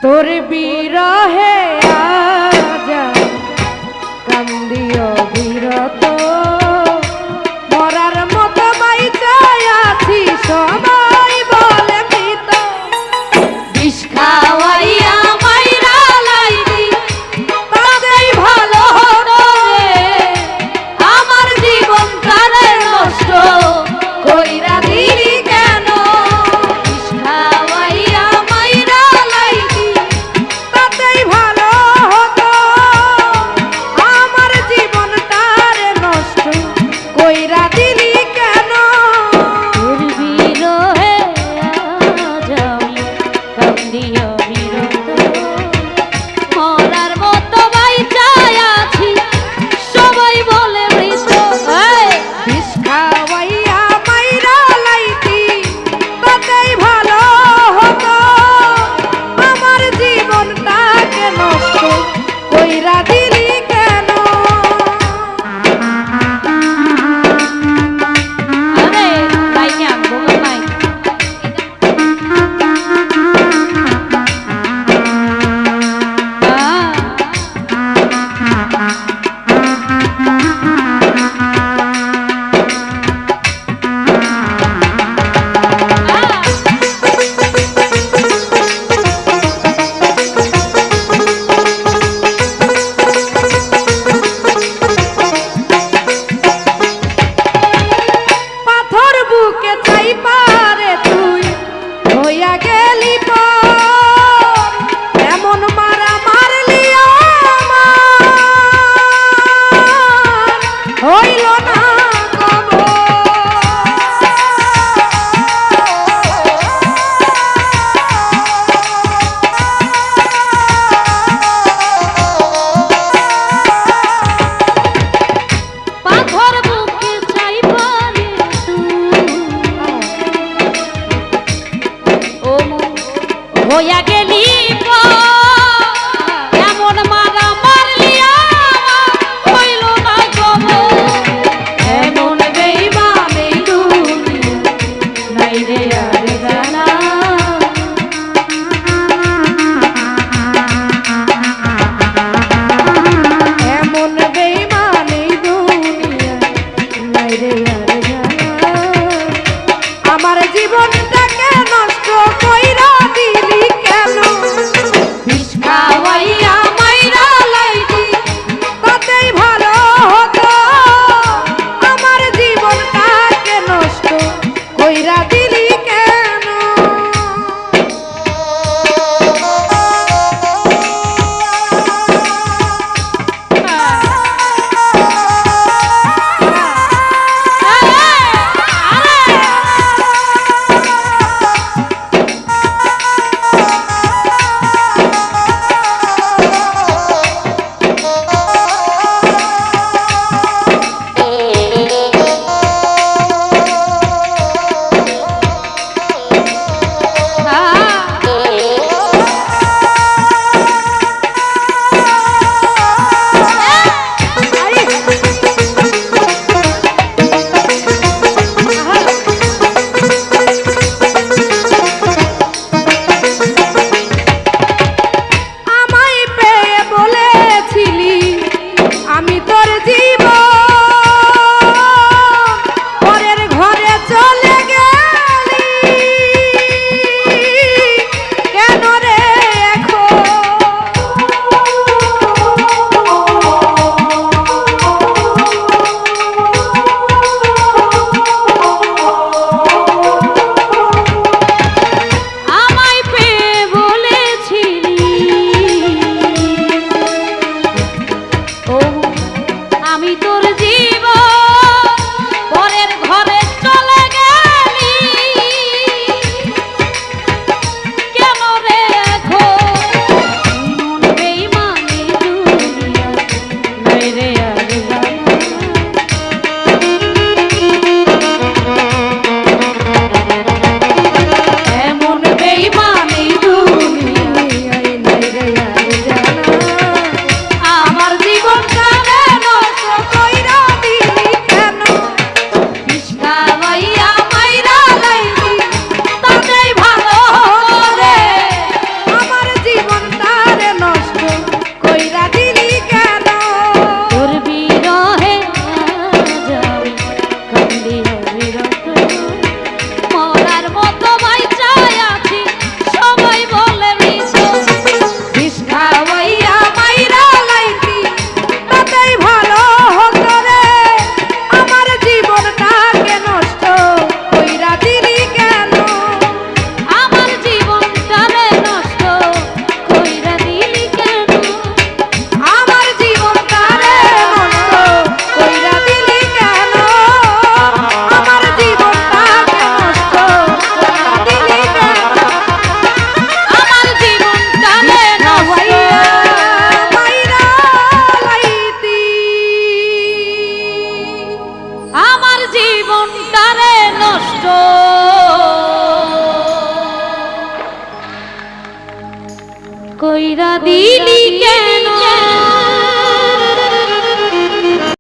তোর বিরহে আজা কান্দিও বিরত মরার মতো বাইচায় আছি সবাই বলে মৃত বিষ খাওয়াইয়া মাইরা লাইলি তাতেই ভালো হলো রে আমার জীবন তারে নষ্ট কইরা দিলি কেন বিষ খাওয়াইয়া মাইরা লাইলি তাতেই ভালো হতো আমার জীবন তারে নষ্ট কইরা দিলি কেন তোর বিরহে আজ আমি কান্দিয়া বিরত মরার মতো বাইচায় আছি সবাই বলে মৃত বিষ খাওয়াইয়া মাইরা লাইতি তাতেই ভালো হতো আমার জীবনটাকে নষ্ট কইরা দিলি কেন আরে মাইকে আনবো মাইক পাথর বুকে চাই পারে তুই হইয়া গেলি পর এমন মারা মারলি আমার হইল না পাথর বুকে চাই পারে ও হইয়া গেলি এমন মারা মারলি হইল না কব এমন বেইমান এই দুনিয়া নাই রে আর জানা এমন বেইমান এই দুনিয়া নাই রে আর জানা আমার জীবনটাকে নষ্ট কইরা দিলি কেন কইরা দিলি কে